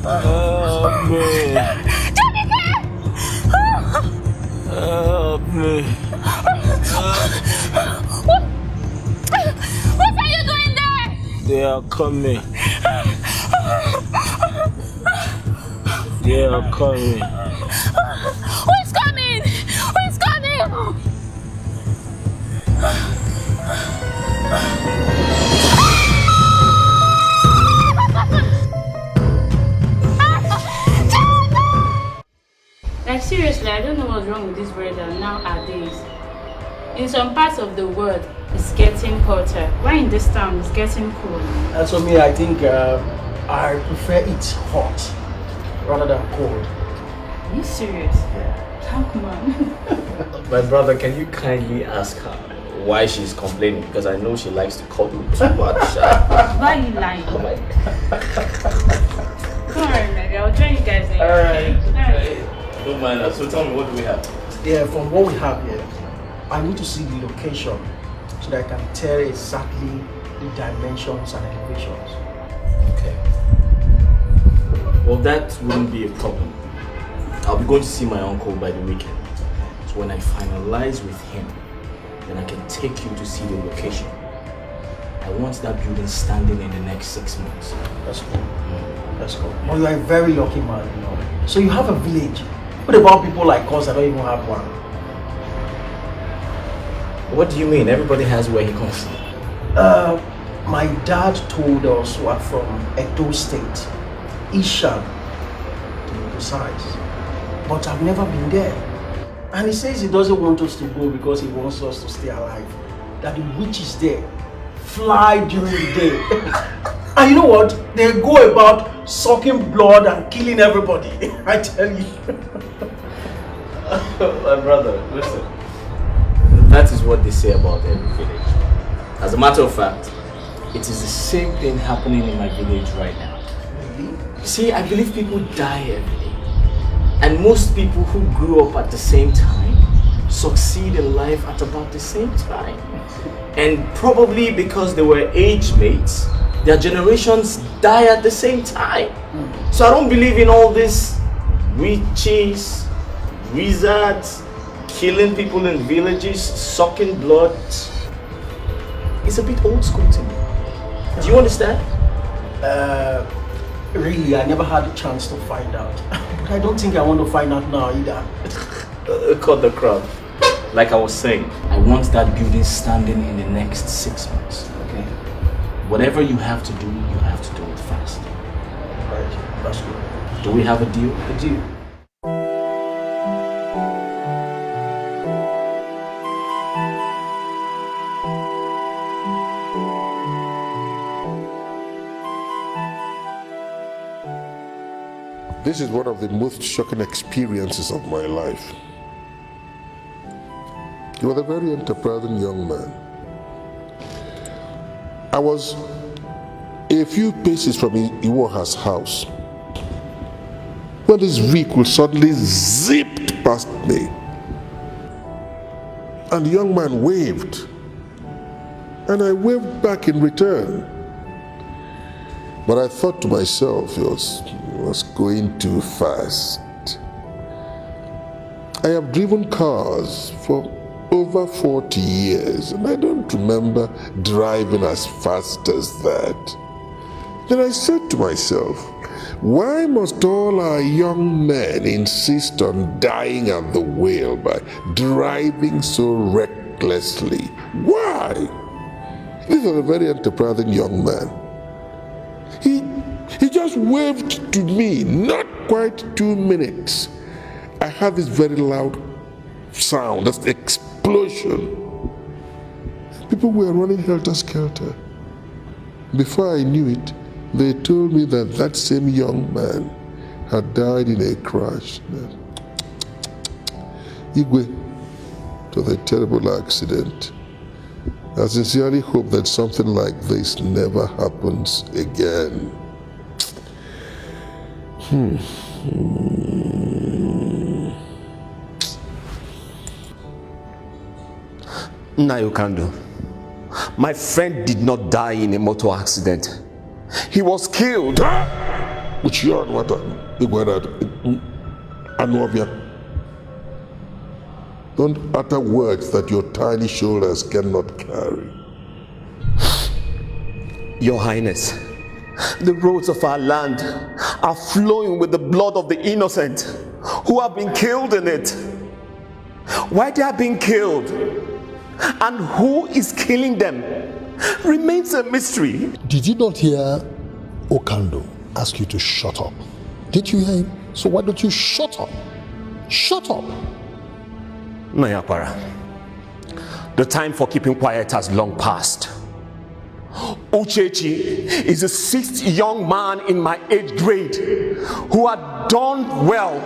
Help me. Help me. What are you doing there? They are coming. They are coming. Who is coming? Who is coming? Like seriously, I don't know what's wrong with this weather nowadays. In some parts of the world, it's getting hotter. Why in this town it's getting cool? As for me, I think I prefer it hot rather than cold. Are you serious? Yeah. How come on? My brother, can you kindly ask her why she's complaining? Because I know she likes to cuddle too much. Why are you lying? Oh my. Don't worry, maybe I'll join you guys later. Alright. Don't mind us. So tell me, what do we have? Yeah, from what we have here, I need to see the location so that I can tell exactly the dimensions and elevations. Okay. Well, that wouldn't be a problem. I'll be going to see my uncle by the weekend. So when I finalize with him, then I can take you to see the location. I want that building standing in the next 6 months. That's cool. That's cool. Well, you are a very lucky man, you know. So you have a village. What about people like us that don't even have one? What do you mean? Everybody has where he comes from. My dad told us we are from Edo State, Ishan, to be precise. But I've never been there. And he says he doesn't want us to go because he wants us to stay alive. That the witches there fly during the day. And you know what? They go about sucking blood and killing everybody. I tell you. My brother, listen. That is what they say about every village. As a matter of fact, it is the same thing happening in my village right now. Really? See, I believe people die every day. And most people who grew up at the same time succeed in life at about the same time. And probably because they were age mates, their generations die at the same time. So I don't believe in all this witches, wizards, killing people in villages, sucking blood. It's a bit old school to me. Do you understand? Really, I never had a chance to find out. But I don't think I want to find out now either. Cut the crap. Like I was saying, I want that building standing in the next 6 months. Okay? Whatever you have to do, you have to do it fast. Right, that's good. Do we have a deal? A deal. This is one of the most shocking experiences of my life. He was a very enterprising young man. I was a few paces from Iwoha's house when this vehicle suddenly zipped past me. And the young man waved, and I waved back in return. But I thought to myself, he was going too fast. I have driven cars for over 40 years, and I don't remember driving as fast as that. Then I said to myself, why must all our young men insist on dying at the wheel by driving so recklessly? Why? This was a very enterprising young man. He just waved to me, not quite 2 minutes. I heard this very loud sound, this explosion. People were running helter-skelter. Before I knew it, they told me that that same young man had died in a crash. Igwe, it was a terrible accident. I sincerely hope that something like this never happens again. Nayokando, my friend did not die in a motor accident. He was killed. Uchio and what Anovia. Don't utter words that your tiny shoulders cannot carry. Your Highness, the roads of our land are flowing with the blood of the innocent who have been killed in it. Why they are being killed and who is killing them remains a mystery. Did you not hear Okando ask you to shut up? Did you hear him? So why don't you shut up? Shut up! Nayapara, the time for keeping quiet has long passed. Uchechi is the 6th young man in my 8th grade who had done well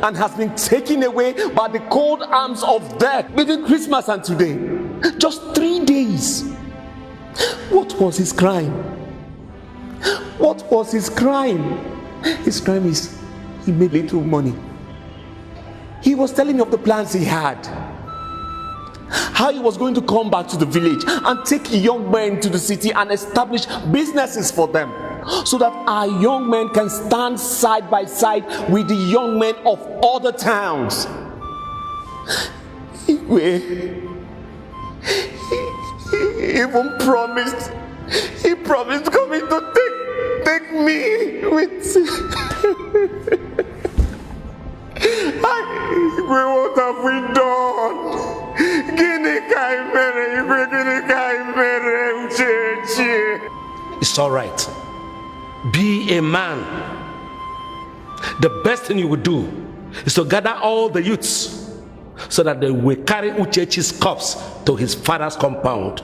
and has been taken away by the cold arms of death between Christmas and today. Just 3 days. What was his crime? What was his crime? His crime is he made little money. He was telling me of the plans he had. How he was going to come back to the village and take young men to the city and establish businesses for them, so that our young men can stand side by side with the young men of other towns. He even promised coming to take me with. What have we done? It's all right. Be a man. The best thing you would do is to gather all the youths so that they will carry Uchechi's corpse to his father's compound.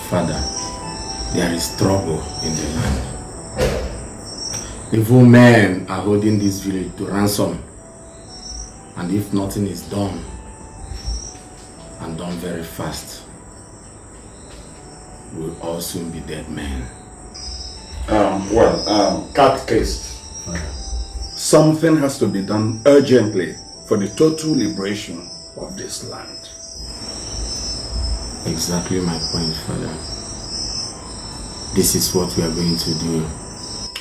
Father, there is trouble in the land. Evil men are holding this village to ransom, and if nothing is done, and done very fast, we'll all soon be dead men. Catechist, something has to be done urgently for the total liberation of this land. Exactly my point, Father. This is what we are going to do.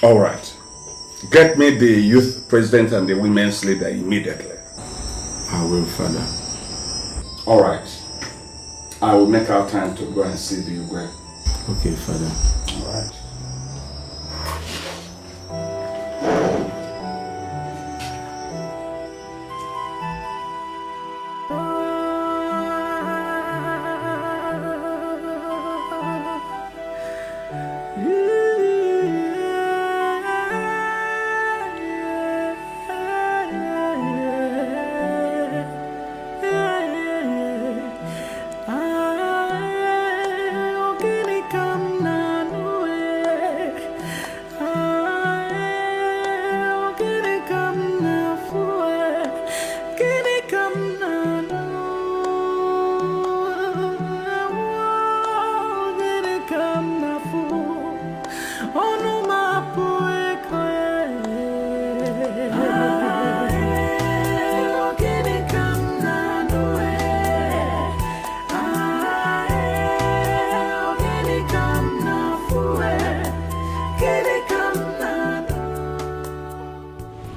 All right. Get me the youth president and the women's leader immediately. I will, Father. All right. I will make our time to go and see the Igwe. Okay, Father. All right.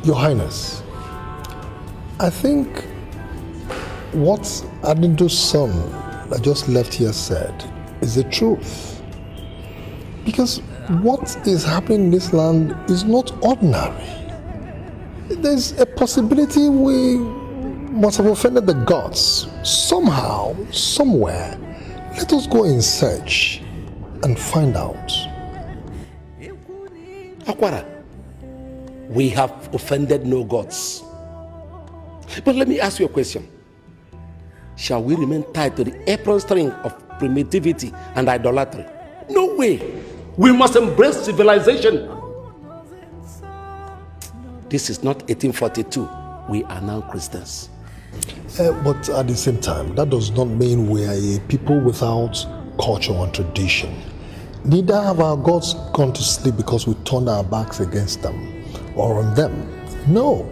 Your Highness, I think what Adindo's son that just left here said is the truth. Because what is happening in this land is not ordinary. There's a possibility we must have offended the gods. Somehow, somewhere, let us go in search and find out. Akwara, we have offended no gods. But let me ask you a question. Shall we remain tied to the apron string of primitivity and idolatry? No way. We must embrace civilization. This is not 1842. We are now Christians. But at the same time, that does not mean we are a people without culture and tradition. Neither have our gods gone to sleep because we turned our backs against them or on them. No.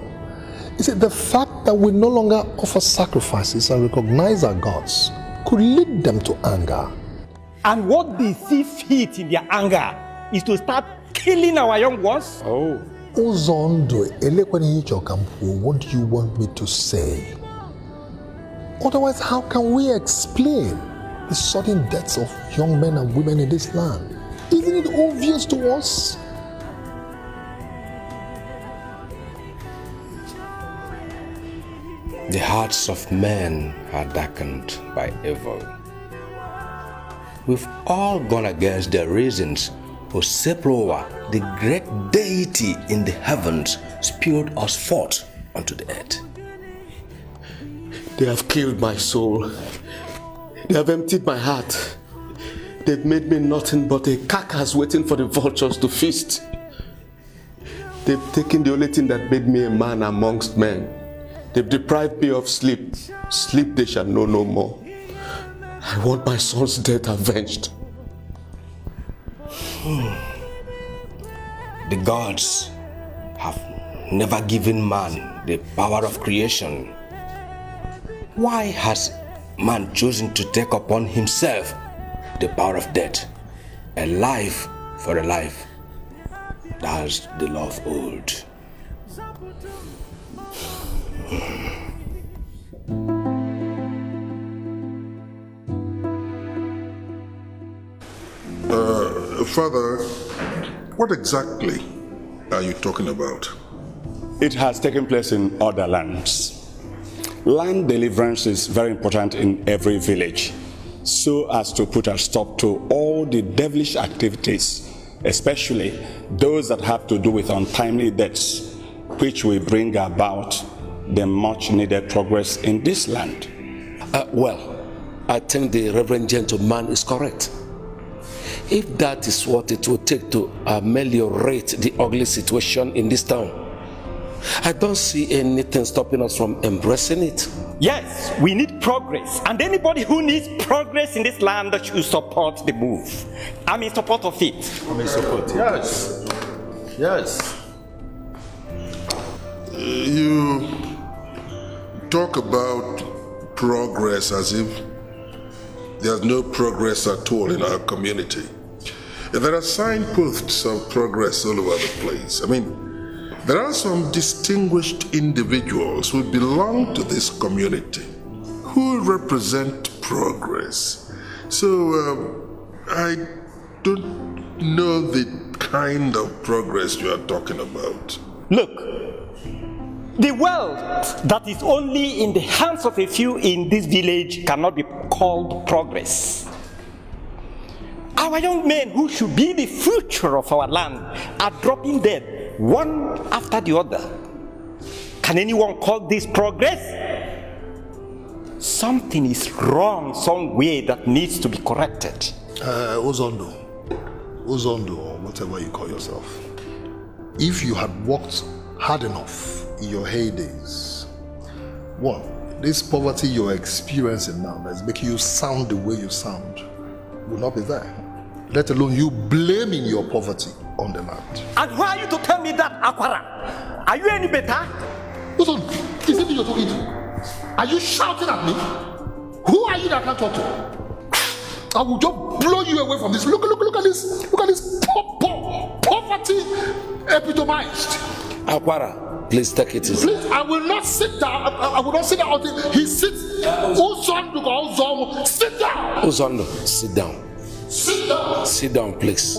Is it the fact that we no longer offer sacrifices and recognize our gods could lead them to anger? And what they see fit in their anger is to start killing our young ones? Oh. Ozondo, what do you want me to say? Otherwise, how can we explain the sudden deaths of young men and women in this land? Isn't it obvious to us? The hearts of men are darkened by evil. We've all gone against the reasons who Seploa, the great deity in the heavens, spewed us forth onto the earth. They have killed my soul. They have emptied my heart. They've made me nothing but a carcass waiting for the vultures to feast. They've taken the only thing that made me a man amongst men. They've deprived me of sleep. Sleep they shall know no more. I want my son's death avenged. The gods have never given man the power of creation. Why has man chosen to take upon himself the power of death? A life for a life. That's the law of old. Father, what exactly are you talking about? It has taken place in other lands. Land deliverance is very important in every village, so as to put a stop to all the devilish activities, especially those that have to do with untimely deaths, which will bring about the much needed progress in this land. Well, I think the Reverend Gentleman is correct. If that is what it will take to ameliorate the ugly situation in this town, I don't see anything stopping us from embracing it. Yes, we need progress, and anybody who needs progress in this land should support the move. I'm in support of it. I'm in support. Yes. Yes. You talk about progress as if there's no progress at all in our community. There are signposts of progress all over the place. I mean, there are some distinguished individuals who belong to this community who represent progress. So, I don't know the kind of progress you are talking about. Look, the wealth that is only in the hands of a few in this village cannot be called progress. Our young men who should be the future of our land are dropping dead, one after the other. Can anyone call this progress? Something is wrong somewhere that needs to be corrected. Ozondo, or whatever you call yourself. If you had worked hard enough in your heydays, one, this poverty you're experiencing now that's making you sound the way you sound will not be there. Let alone you blaming your poverty on the land. And why are you to tell me that, Aquara? Are you any better? Listen, is it you're talking to? Are you shouting at me? Who are you that I can't talk to? I will just blow you away from this. Look at this. Look at this poverty epitomized. Aquara, please take it easy. Please, I will not sit down. I will not sit down until he sits. Ozondo, sit down. Ozondo, sit down. Sit down. Sit down, please.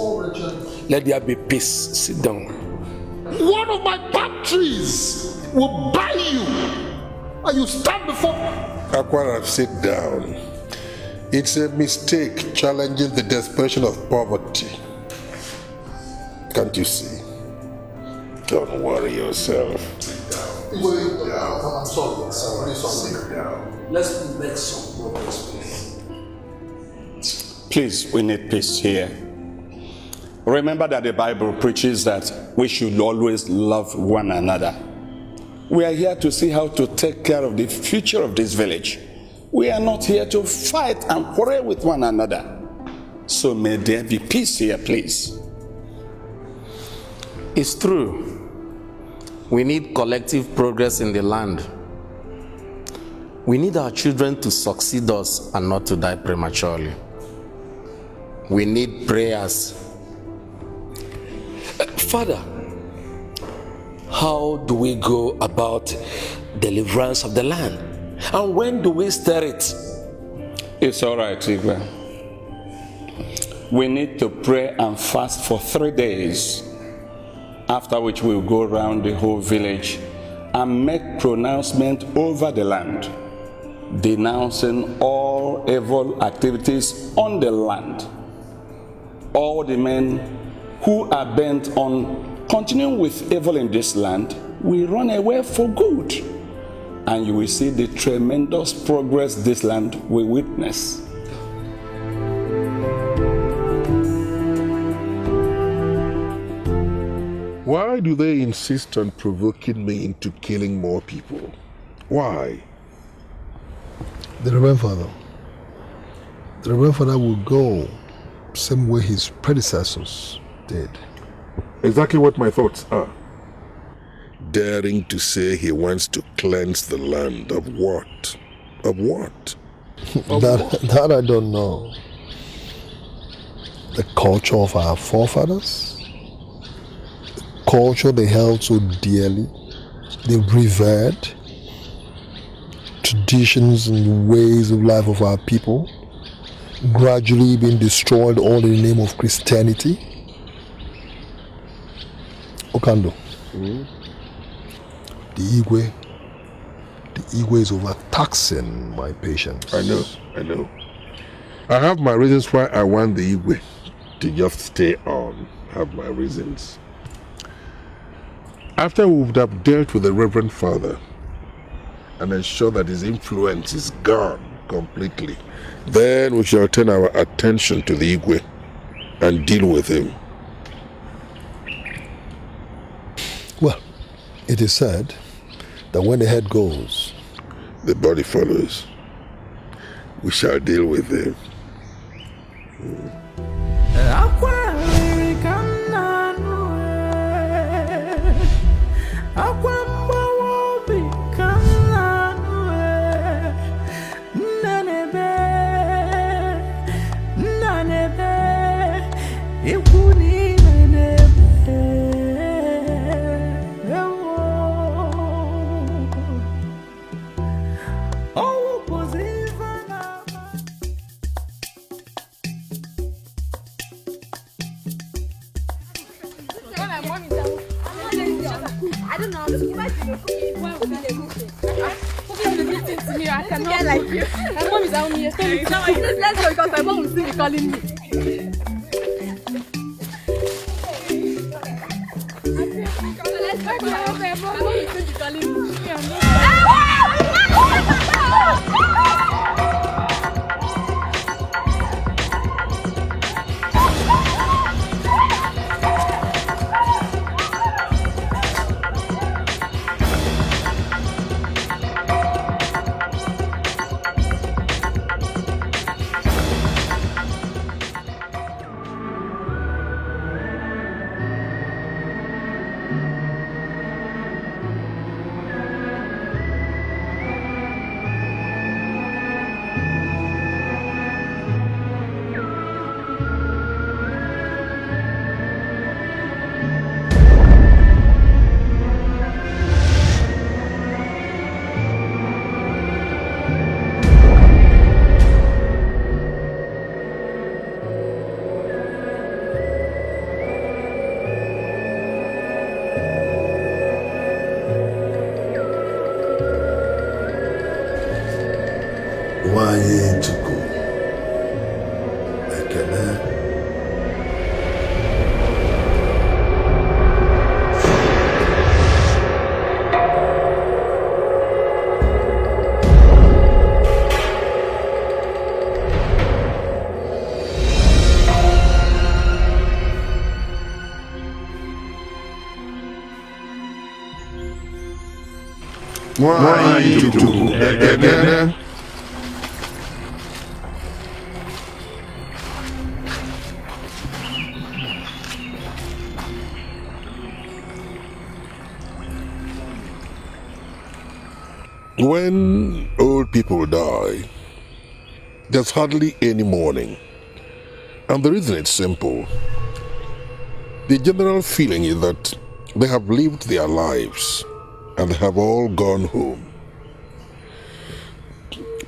Let there be peace. Sit down. One of my palm trees will buy you, and you stand before. Aquara, sit down. It's a mistake challenging the desperation of poverty. Can't you see? Don't worry yourself. I'm sorry. Sit down. Let's make some progress, please. Please, we need peace here. Remember that the Bible preaches that we should always love one another. We are here to see how to take care of the future of this village. We are not here to fight and quarrel with one another. So may there be peace here, please. It's true. We need collective progress in the land. We need our children to succeed us and not to die prematurely. We need prayers. Father, how do we go about deliverance of the land? And when do we start it? It's all right, Igwe. We need to pray and fast for 3 days, after which we'll go around the whole village and make pronouncement over the land, denouncing all evil activities on the land. All the men who are bent on continuing with evil in this land will run away for good, and you will see the tremendous progress this land will witness. Why do they insist on provoking me into killing more people? Why? The Reverend Father will go same way his predecessors did. Exactly what my thoughts are. Daring to say he wants to cleanse the land of what? Of what? That I don't know. The culture of our forefathers? The culture they held so dearly, they revered, traditions and ways of life of our people, gradually being destroyed all in the name of Christianity. Okando. The Igwe is overtaxing my patience. I know. I have my reasons why I want the Igwe to just stay on. Have my reasons. After we would have dealt with the Reverend Father and ensure that his influence is gone completely, then we shall turn our attention to the Igwe and deal with him. Well, it is said that when the head goes, the body follows. We shall deal with him. I don't know. I'm just why would they do this? Cooking the meeting to me. I cannot get like you. My mom is out here. Let's go because my mom will still be calling me. Let's go. My mom will still be calling me. Nwanyị Chukwu ekele. When old people die, there's hardly any mourning. And the reason is simple. The general feeling is that they have lived their lives and they have all gone home.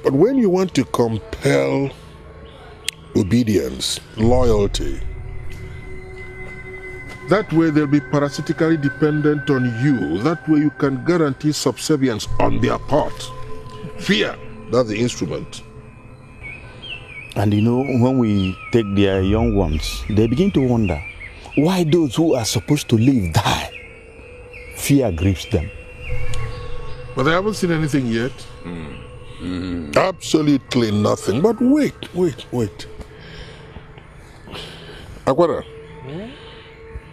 But when you want to compel obedience, loyalty, that way they'll be parasitically dependent on you. That way you can guarantee subservience on their part. Fear, that's the instrument. And you know, when we take their young ones, they begin to wonder why those who are supposed to live die. Fear grips them. But they haven't seen anything yet. Absolutely nothing. But wait. Aguara,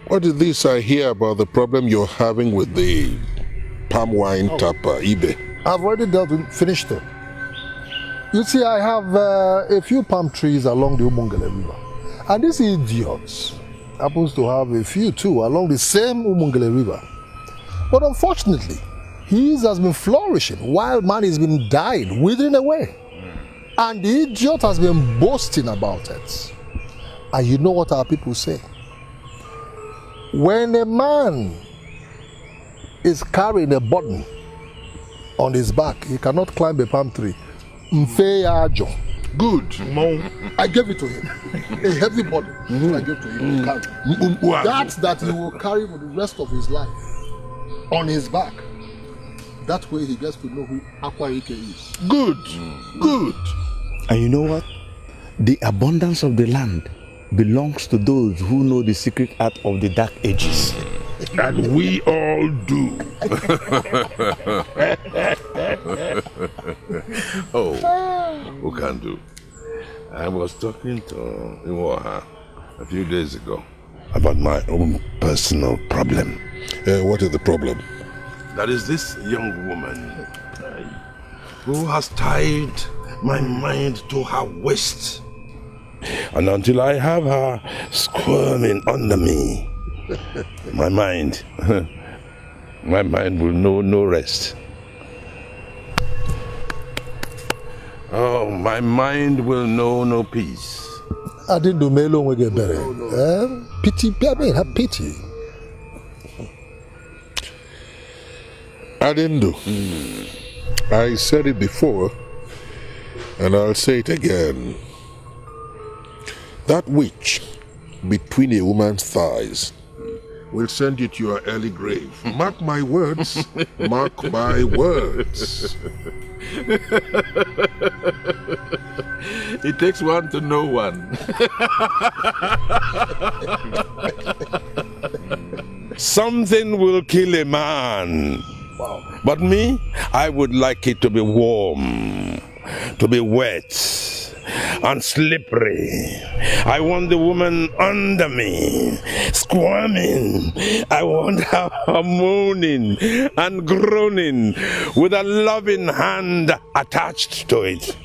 what is this I hear about the problem you're having with the palm wine tapper, Ibe? I've already finished it. You see, I have a few palm trees along the Umungele River. And this idiot happens to have a few too along the same Umungele River. But unfortunately, his has been flourishing while mine has been dying, withering away. And the idiot has been boasting about it. And you know what our people say? When a man is carrying a burden on his back, he cannot climb a palm tree. Good. I gave it to him. A heavy burden. I gave to him. That he will carry for the rest of his life on his back. That way he gets to know who Akwa Ike is. Good. And you know what? The abundance of the land belongs to those who know the secret art of the dark ages. And we all do. Who can do? I was talking to Iwoha a few days ago about my own personal problem. What is the problem? That is this young woman who has tied my mind to her waist. And until I have her squirming under me, my mind will know no rest. Oh, my mind will know no peace. I didn't do Melo when we get better. Pity, I mean, have pity. I didn't do. I said it before, and I'll say it again. That witch between a woman's thighs will send you to your early grave. Mark my words. Mark my words. It takes one to know one. Something will kill a man. Wow. But me, I would like it to be warm, to be wet and slippery. I want the woman under me, squirming. I want her moaning and groaning with a loving hand attached to it.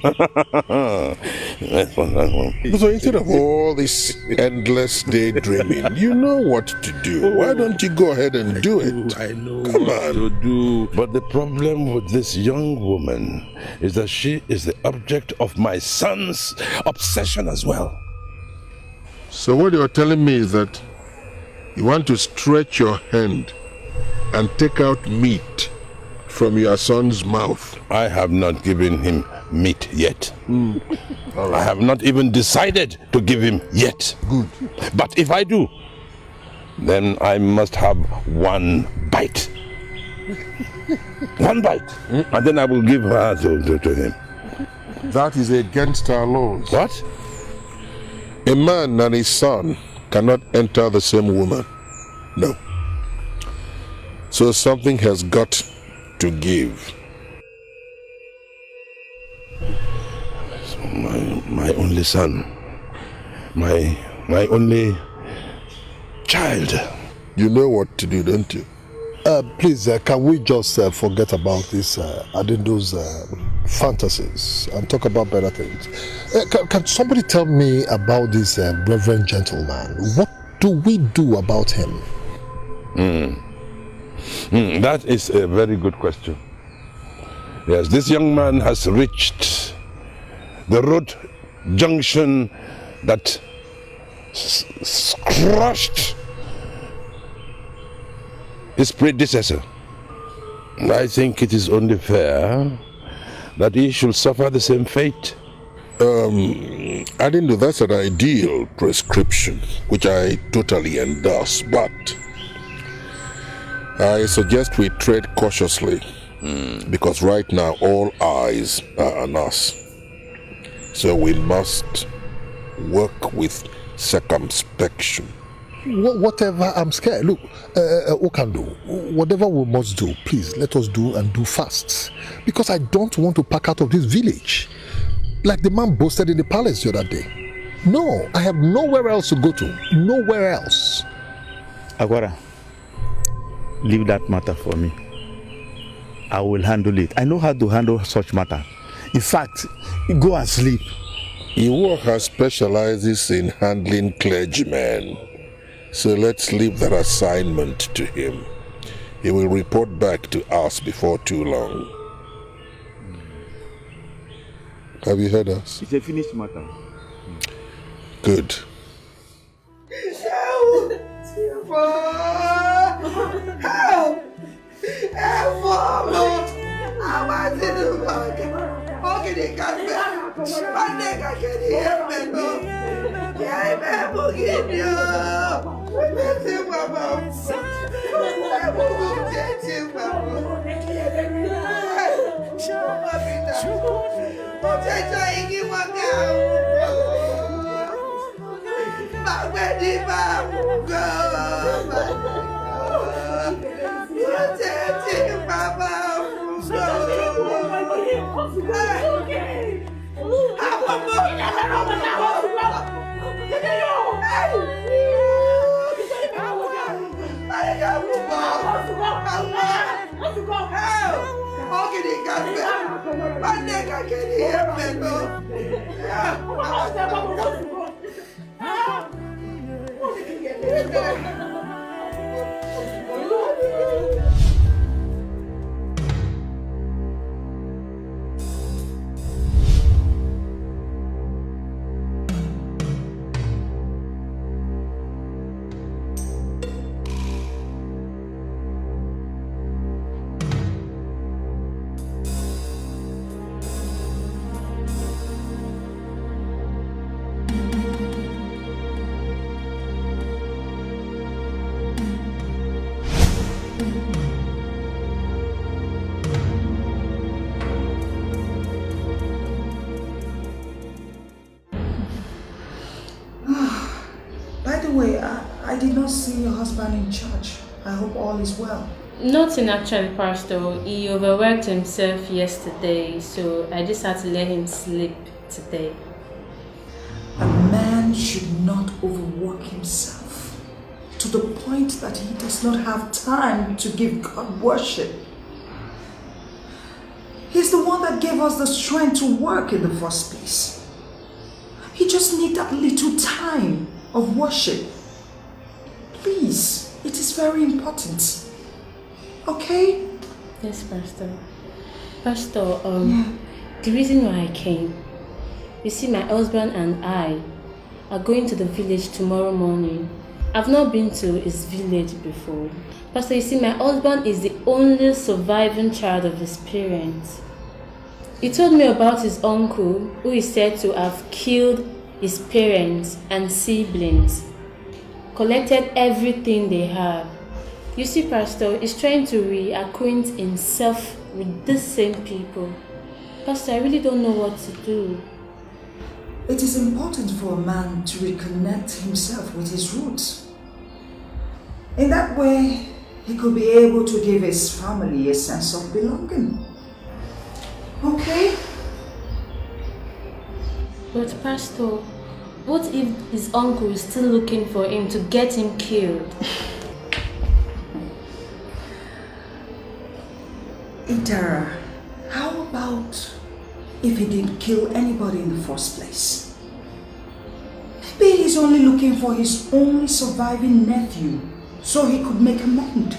So instead of all this endless daydreaming, you know what to do. Why don't you go ahead and do it? I know what to do. But the problem with this young woman is that she is the object of my son's obsession as well. So what you're telling me is that you want to stretch your hand and take out meat from your son's mouth. I have not given him meat yet. Right. I have not even decided to give him yet. Good. But if I do, then I must have one bite. One bite. And then I will give her to him. That is against our laws. What? A man and his son cannot enter the same woman. No. So something has got to give. My only son. My only child. You know what to do, don't you? Please, can we just forget about this Adindo's fantasies and talk about better things? Can somebody tell me about this reverend gentleman? What do we do about him? That is a very good question. Yes, this young man has reached the road junction that crushed his predecessor. I think it is only fair that he should suffer the same fate. I didn't know that's an ideal prescription, which I totally endorse, but I suggest we tread cautiously, because right now all eyes are on us. So we must work with circumspection. Whatever, I'm scared. Look, Okando, whatever we must do, please let us do and do fast. Because I don't want to pack out of this village. Like the man boasted in the palace the other day. No, I have nowhere else to go to. Nowhere else. Agwara, leave that matter for me. I will handle it. I know how to handle such matter. In fact, go and sleep. Iwoka specializes in handling clergymen. So let's leave that assignment to him. He will report back to us before too long. Have you heard us? It's a finished matter. Good. By the way, I did not see your husband in church. I hope all is well. Nothing actually, Pastor. He overworked himself yesterday, so I just had to let him sleep today. A man should not overwork himself to the point that he does not have time to give God worship. He's the one that gave us the strength to work in the first place. He just needs that little time of worship. Please, it is very important. Okay? Yes, Pastor. Pastor, the reason why I came, you see, my husband and I are going to the village tomorrow morning. I've not been to his village before. Pastor, you see, my husband is the only surviving child of his parents. He told me about his uncle, who is said to have killed his parents and siblings, collected everything they have. You see, Pastor, he's trying to reacquaint himself with these same people. Pastor, I really don't know what to do. It is important for a man to reconnect himself with his roots. In that way, he could be able to give his family a sense of belonging. Okay? But Pastor, what if his uncle is still looking for him to get him killed? Itara, how about if he didn't kill anybody in the first place? Maybe he's only looking for his only surviving nephew so he could make amends.